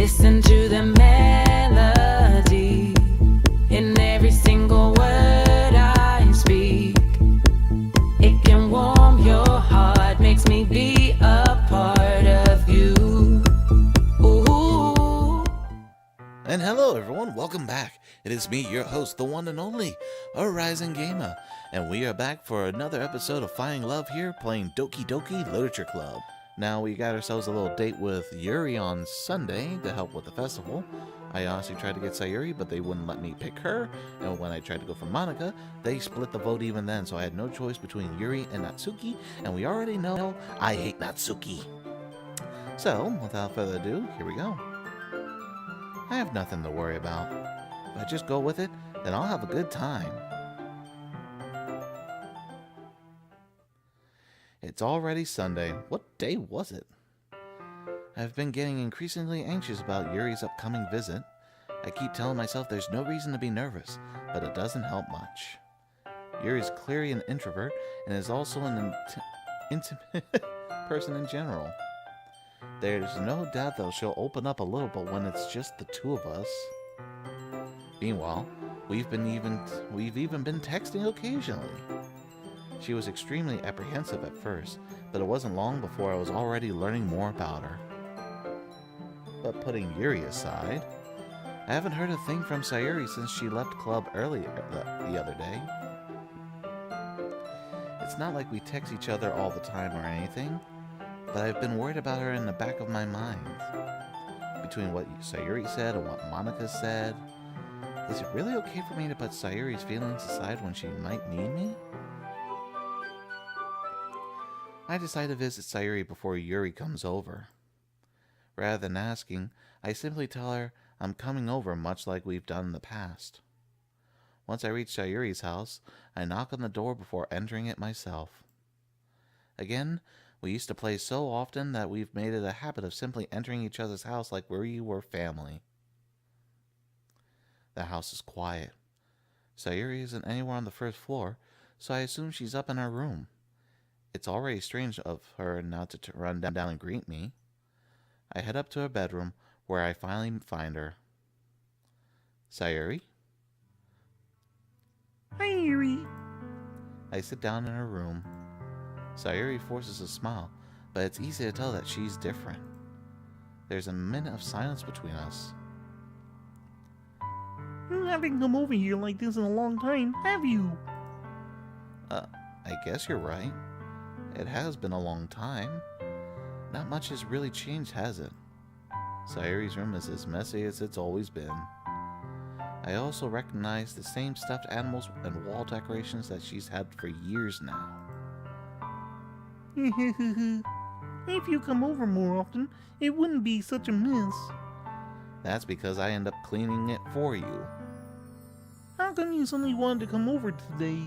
Listen to the melody in every single word I speak. It can warm your heart, makes me be a part of you. Ooh. And hello everyone, welcome back. It is me, your host, the one and only ArisingGamer, and we are back for another episode of Finding Love here, playing Doki Doki Literature Club. Now, we got ourselves a little date with Yuri on Sunday to help with the festival. I honestly tried to get Sayori, but they wouldn't let me pick her, and when I tried to go for Monica, they split the vote even then, so I had no choice between Yuri and Natsuki, and we already know I hate Natsuki. So, without further ado, here we go. I have nothing to worry about. If I just go with it, then I'll have a good time. It's already Sunday. What day was it? I've been getting increasingly anxious about Yuri's upcoming visit. I keep telling myself there's no reason to be nervous, but it doesn't help much. Yuri's clearly an introvert and is also an intimate person in general. There's no doubt that she'll open up a little, but when it's just the two of us. Meanwhile, we've even been texting occasionally. She was extremely apprehensive at first, but it wasn't long before I was already learning more about her. But putting Yuri aside, I haven't heard a thing from Sayori since she left club earlier the other day. It's not like we text each other all the time or anything, but I've been worried about her in the back of my mind. Between what Sayori said and what Monica said, is it really okay for me to put Sayori's feelings aside when she might need me? I decide to visit Sayori before Yuri comes over. Rather than asking, I simply tell her I'm coming over much like we've done in the past. Once I reach Sayori's house, I knock on the door before entering it myself. Again, we used to play so often that we've made it a habit of simply entering each other's house like we were family. The house is quiet. Sayori isn't anywhere on the first floor, so I assume she's up in her room. It's already strange of her not to run down and greet me. I head up to her bedroom, where I finally find her. Sayori? Hi, Yuri. I sit down in her room. Sayori forces a smile, but it's easy to tell that she's different. There's a minute of silence between us. You haven't come over here like this in a long time, have you? I guess you're right. It has been a long time. Not much has really changed, has it? Sayori's room is as messy as it's always been. I also recognize the same stuffed animals and wall decorations that she's had for years now. If you come over more often, it wouldn't be such a mess. That's because I end up cleaning it for you. How come you suddenly wanted to come over today?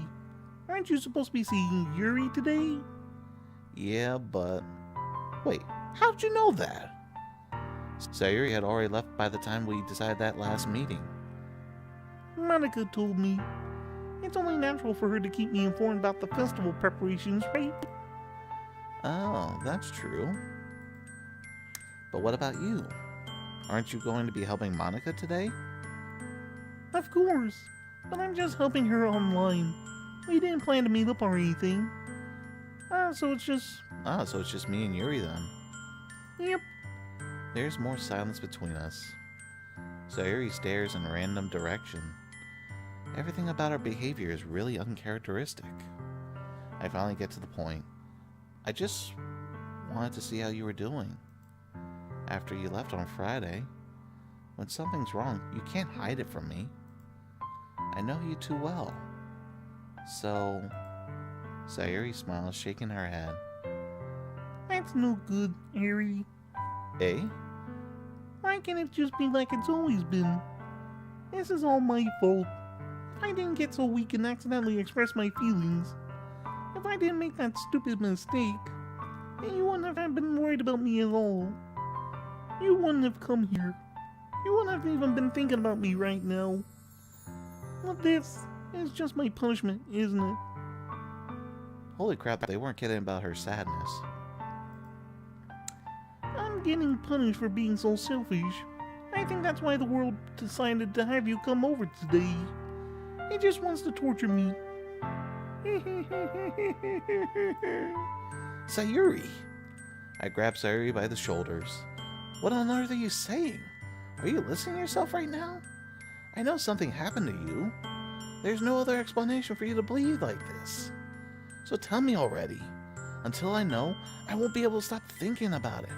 Aren't you supposed to be seeing Yuri today? Yeah, but... Wait, how'd you know that? Sayori had already left by the time we decided that last meeting. Monica told me. It's only natural for her to keep me informed about the festival preparations, right? Oh, that's true. But what about you? Aren't you going to be helping Monica today? Of course, but I'm just helping her online. We didn't plan to meet up or anything. So it's just me and Yuri then. Yep. There's more silence between us. Sayori stares in a random direction. Everything about her behavior is really uncharacteristic. I finally get to the point. I just wanted to see how you were doing. After you left on Friday. When something's wrong, you can't hide it from me. I know you too well. So... Sayori smiles, shaking her head. That's no good, Ari. Eh? Why can't it just be like it's always been? This is all my fault. If I didn't get so weak and accidentally express my feelings, if I didn't make that stupid mistake, then you wouldn't have been worried about me at all. You wouldn't have come here. You wouldn't have even been thinking about me right now. But this is just my punishment, isn't it? Holy crap, they weren't kidding about her sadness. I'm getting punished for being so selfish. I think that's why the world decided to have you come over today. It just wants to torture me. Sayori! I grab Sayori by the shoulders. What on earth are you saying? Are you listening to yourself right now? I know something happened to you. There's no other explanation for you to believe like this. So tell me already. Until I know, I won't be able to stop thinking about it.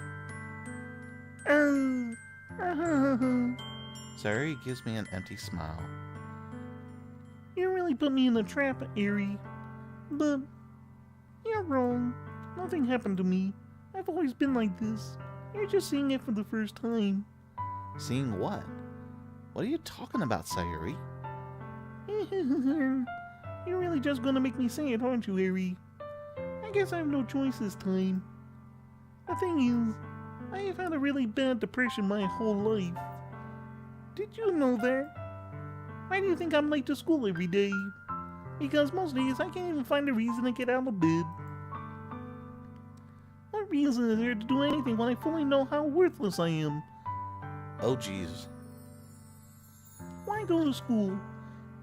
Sayori gives me an empty smile. You really put me in a trap, Ari. But you're wrong. Nothing happened to me. I've always been like this. You're just seeing it for the first time. Seeing what? What are you talking about, Sayori? You're really just gonna make me say it, aren't you, Ari? I guess I have no choice this time. The thing is, I have had a really bad depression my whole life. Did you know that? Why do you think I'm late to school every day? Because most days I can't even find a reason to get out of bed. What reason is there to do anything when I fully know how worthless I am? Oh, jeez. Why go to school?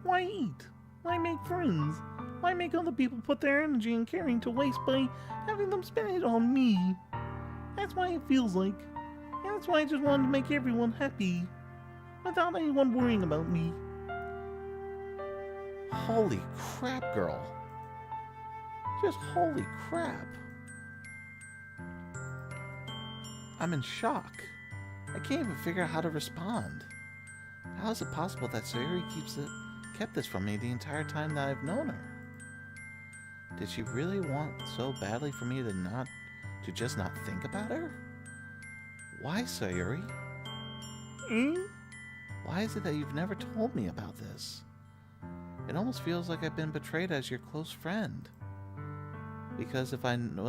Why eat? Why make friends? Why make other people put their energy and caring to waste by having them spend it on me? That's why it feels like. And that's why I just wanted to make everyone happy. Without anyone worrying about me. Holy crap, girl. Just holy crap. I'm in shock. I can't even figure out how to respond. How is it possible that Sayori kept this from me the entire time that I've known her? Did she really want so badly for me to just not think about her? Why, Sayori? Why is it that you've never told me about this? It almost feels like I've been betrayed as your close friend. Because if I knew,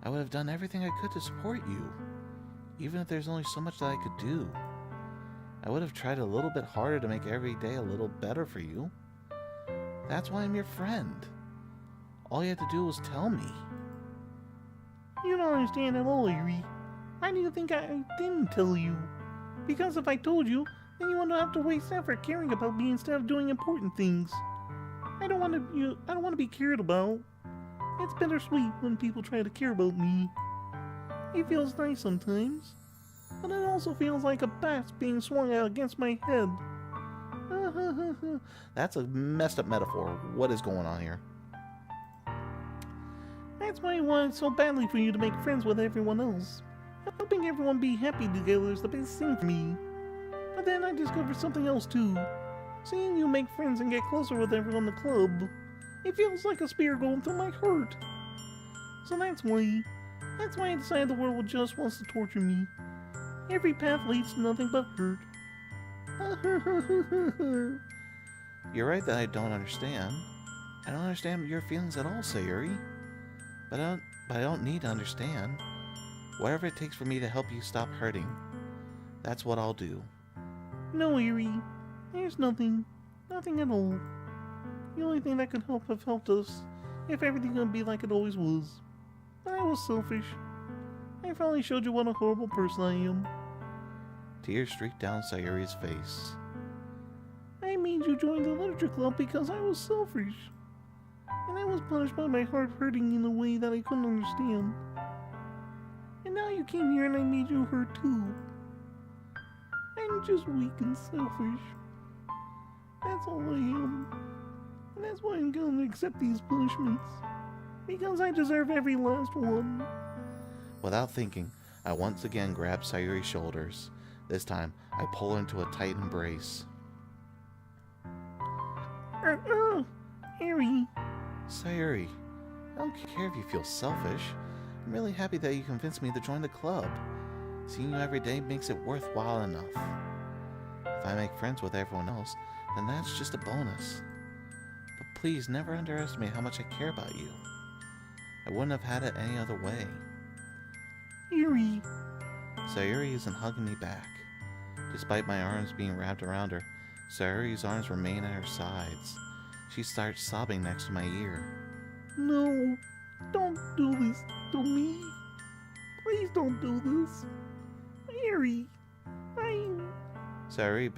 I would have done everything I could to support you. Even if there's only so much that I could do. I would have tried a little bit harder to make every day a little better for you. That's why I'm your friend. All you had to do was tell me. You don't understand at all, Ari. Why do you think I didn't tell you? Because if I told you, then you wouldn't have to waste effort caring about me instead of doing important things. I don't want to be cared about. It's bittersweet when people try to care about me. It feels nice sometimes, but it also feels like a bat being swung out against my head. That's a messed up metaphor. What is going on here? That's why I wanted so badly for you to make friends with everyone else. Helping everyone be happy together is the best thing for me. But then I discovered something else too. Seeing you make friends and get closer with everyone in the club, it feels like a spear going through my heart. So that's why I decided the world just wants to torture me. Every path leads to nothing but hurt. You're right that I don't understand. I don't understand your feelings at all, Sayori. But I don't need to understand. Whatever it takes for me to help you stop hurting, that's what I'll do. No, Ari. There's nothing. Nothing at all. The only thing that could have helped us if everything could be like it always was. But I was selfish. I finally showed you what a horrible person I am. Tears streaked down Sayori's face. I made you join the literature club because I was selfish. And I was punished by my heart hurting in a way that I couldn't understand. And now you came here and I made you hurt too. I'm just weak and selfish. That's all I am. And that's why I'm going to accept these punishments. Because I deserve every last one. Without thinking, I once again grab Sayori's shoulders. This time, I pull her into a tight embrace. Ari. Sayori, I don't care if you feel selfish. I'm really happy that you convinced me to join the club. Seeing you every day makes it worthwhile enough. If I make friends with everyone else, then that's just a bonus. But please never underestimate how much I care about you. I wouldn't have had it any other way. Ari. Sayori isn't hugging me back. Despite my arms being wrapped around her, Sayori's arms remain at her sides. She starts sobbing next to my ear. No. Don't do this to me. Please don't do this. Sayori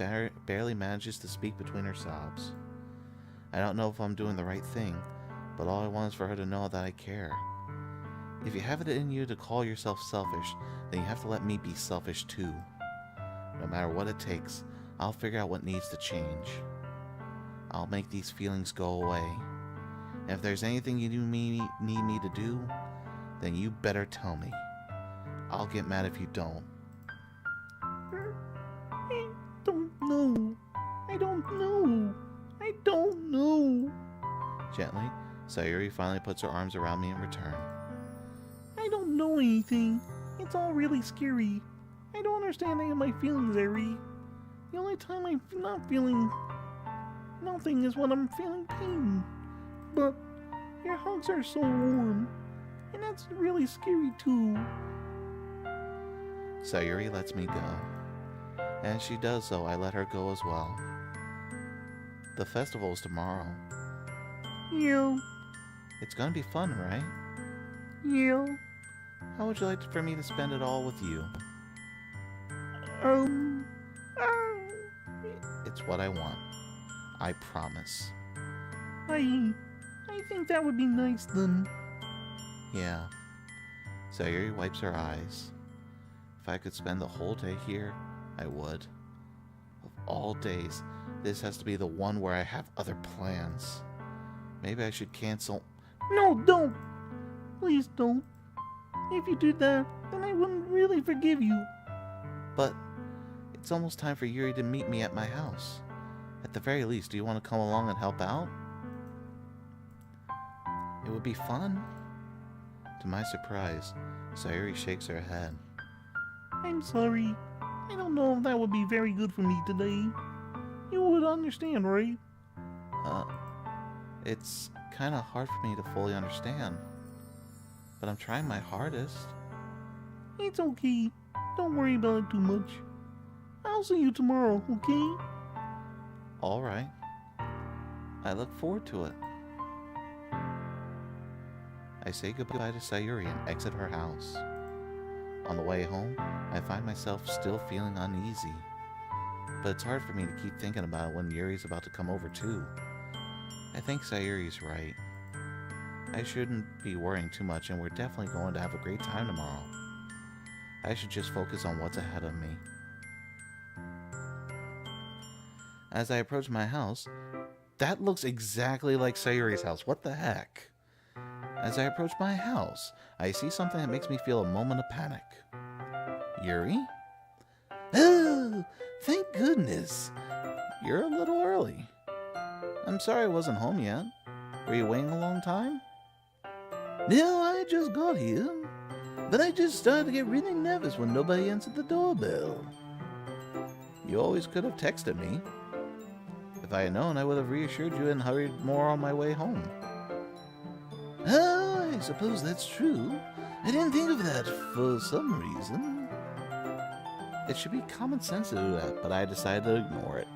barely manages to speak between her sobs. I don't know if I'm doing the right thing, but all I want is for her to know that I care. If you have it in you to call yourself selfish, then you have to let me be selfish too. No matter what it takes, I'll figure out what needs to change. I'll make these feelings go away. And if there's anything you need me to do, then you better tell me. I'll get mad if you don't. I don't know. I don't know. I don't know. Gently, Sayori finally puts her arms around me in return. I don't know anything. It's all really scary. I don't understand any of my feelings, Ari. The only time I'm not feeling nothing is when I'm feeling pain. But your hugs are so warm, and that's really scary too. Sayori lets me go. And as she does so, I let her go as well. The festival is tomorrow. Yeah, It's gonna be fun, right? yeah. How would you like for me to spend it all with you? Um, It's what I want. I promise. I think that would be nice then. Yeah. Sayori wipes her eyes. If I could spend the whole day here, I would. Of all days, this has to be the one where I have other plans. Maybe I should cancel. No, don't. Please don't. If you did that, then I wouldn't really forgive you. But it's almost time for Yuri to meet me at my house. At the very least, do you want to come along and help out? It would be fun. To my surprise, Sayori shakes her head. I'm sorry. I don't know if that would be very good for me today. You would understand, right? It's kind of hard for me to fully understand. But I'm trying my hardest. It's okay. Don't worry about it too much. I'll see you tomorrow, okay? Alright. I look forward to it. I say goodbye to Sayori and exit her house. On the way home, I find myself still feeling uneasy. But it's hard for me to keep thinking about it when Yuri's about to come over too. I think Sayori's right. I shouldn't be worrying too much, and we're definitely going to have a great time tomorrow. I should just focus on what's ahead of me. As I approach my house, that looks exactly like Sayori's house. What the heck? As I approach my house, I see something that makes me feel a moment of panic. Yuri? Oh, thank goodness. You're a little early. I'm sorry I wasn't home yet. Were you waiting a long time? No, I just got here. But I just started to get really nervous when nobody answered the doorbell. You always could have texted me. If I had known, I would have reassured you and hurried more on my way home. Oh, I suppose that's true. I didn't think of that for some reason. It should be common sense to do that, but I decided to ignore it.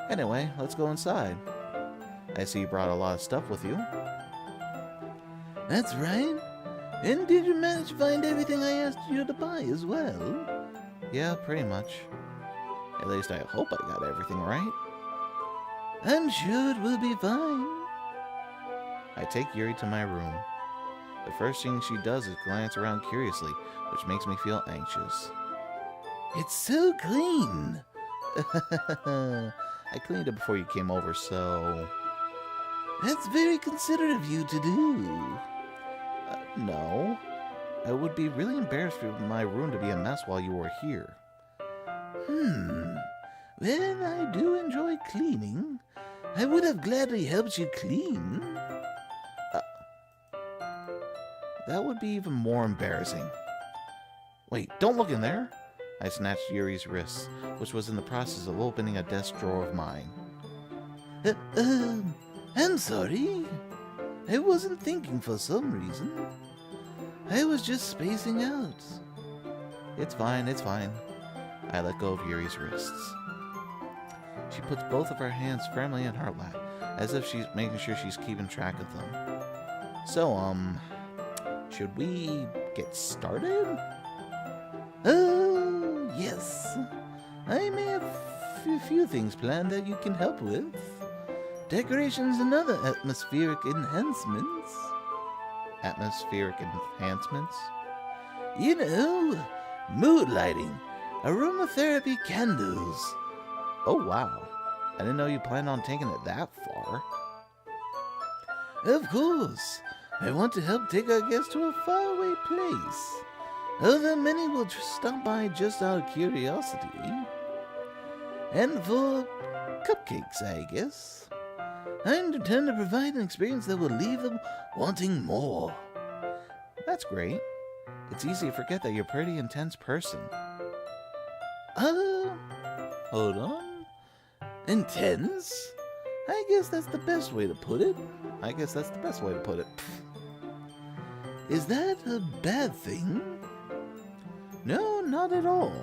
Anyway, let's go inside. I see you brought a lot of stuff with you. That's right. And did you manage to find everything I asked you to buy as well? Yeah, pretty much. At least I hope I got everything right. I'm sure it will be fine. I take Yuri to my room. The first thing she does is glance around curiously, which makes me feel anxious. It's so clean. I cleaned it before you came over, so... That's very considerate of you to do. No. I would be really embarrassed for my room to be a mess while you were here. Well, I do enjoy cleaning. I would have gladly helped you clean. That would be even more embarrassing. Wait, don't look in there. I snatched Yuri's wrists, which was in the process of opening a desk drawer of mine. I'm sorry. I wasn't thinking for some reason. I was just spacing out. It's fine, it's fine. I let go of Yuri's wrists. She puts both of her hands firmly in her lap, as if she's making sure she's keeping track of them. So, should we get started? Oh, yes. I may have a few things planned that you can help with. Decorations and other atmospheric enhancements. Atmospheric enhancements? You know, mood lighting, aromatherapy candles. Oh, wow. I didn't know you planned on taking it that far. Of course. I want to help take our guests to a faraway place. Although many will stop by just out of curiosity. And for cupcakes, I guess. I'm determined to provide an experience that will leave them wanting more. That's great. It's easy to forget that you're a pretty intense person. Hold on. Intense? I guess that's the best way to put it. Is that a bad thing? No, not at all.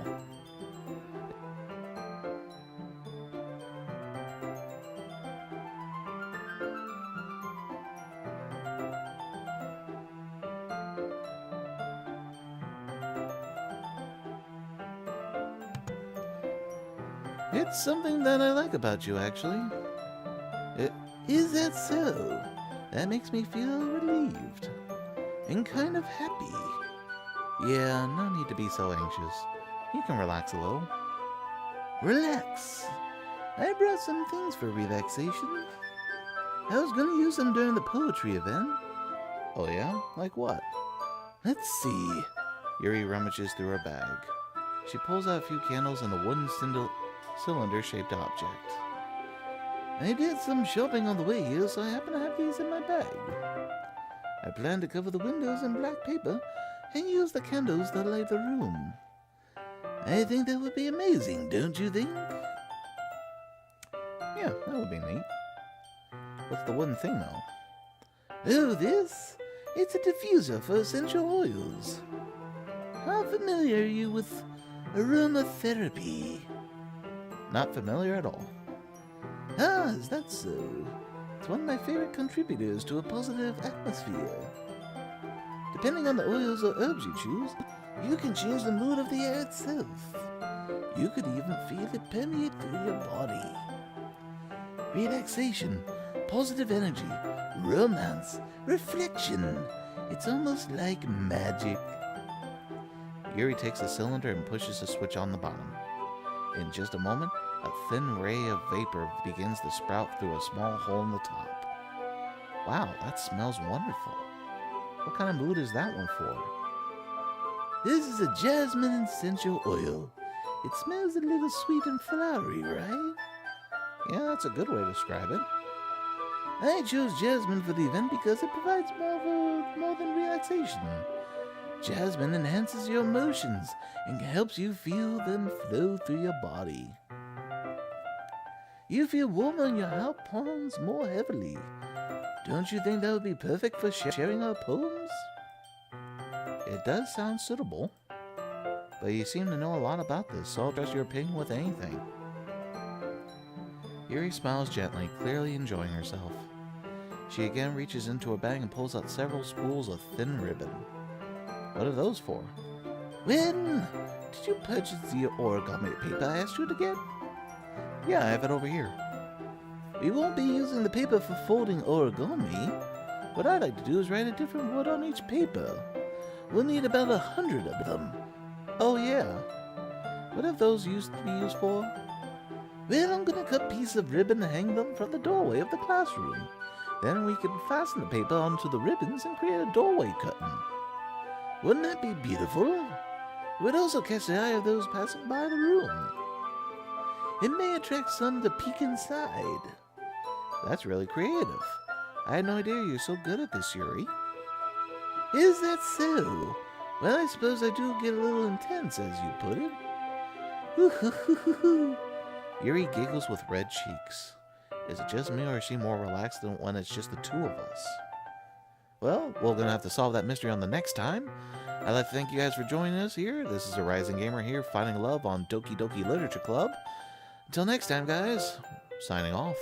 It's something that I like about you, actually. Is that so? That makes me feel relieved. And kind of happy. Yeah, no need to be so anxious. You can relax a little. Relax. I brought some things for relaxation. I was gonna use them during the poetry event. Oh yeah? Like what? Let's see. Yuri rummages through her bag. She pulls out a few candles and a wooden cylinder-shaped object. I did some shopping on the way here, so I happen to have these in my bag. I plan to cover the windows in black paper and use the candles to light the room. I think that would be amazing, don't you think? Yeah, that would be neat. What's the wooden thing, though? Oh, this? It's a diffuser for essential oils. How familiar are you with aromatherapy? Not familiar at all. Ah, is that so? It's one of my favorite contributors to a positive atmosphere. Depending on the oils or herbs you choose, you can change the mood of the air itself. You could even feel it permeate through your body. Relaxation, positive energy, romance, reflection. It's almost like magic. Yuri takes the cylinder and pushes the switch on the bottom. In just a moment, a thin ray of vapor begins to sprout through a small hole in the top. Wow, that smells wonderful. What kind of mood is that one for? This is a jasmine essential oil. It smells a little sweet and flowery, right? Yeah, that's a good way to describe it. I chose jasmine for the event because it provides more than relaxation. Jasmine enhances your emotions and helps you feel them flow through your body. You feel warmer in your heart palms more heavily. Don't you think that would be perfect for sharing our poems? It does sound suitable. But you seem to know a lot about this, so I'll trust your opinion with anything. Yuri smiles gently, clearly enjoying herself. She again reaches into her bag and pulls out several spools of thin ribbon. What are those for? When did you purchase the origami paper I asked you to get? Yeah, I have it over here. We won't be using the paper for folding origami. What I'd like to do is write a different word on each paper. We'll need about 100 of them. Oh yeah. What have those used to be used for? Well, I'm gonna cut pieces of ribbon and hang them from the doorway of the classroom. Then we can fasten the paper onto the ribbons and create a doorway curtain. Wouldn't that be beautiful? It would also catch the eye of those passing by the room. It may attract some to peek inside. That's really creative. I had no idea you were so good at this, Yuri. Is that so? Well, I suppose I do get a little intense, as you put it. Ooh. Yuri giggles with red cheeks. Is it just me, or is she more relaxed than when it's just the two of us? Well, we're going to have to solve that mystery on the next time. I'd like to thank you guys for joining us here. This is ArisingGamer here, finding love on Doki Doki Literature Club. Until next time, guys, signing off.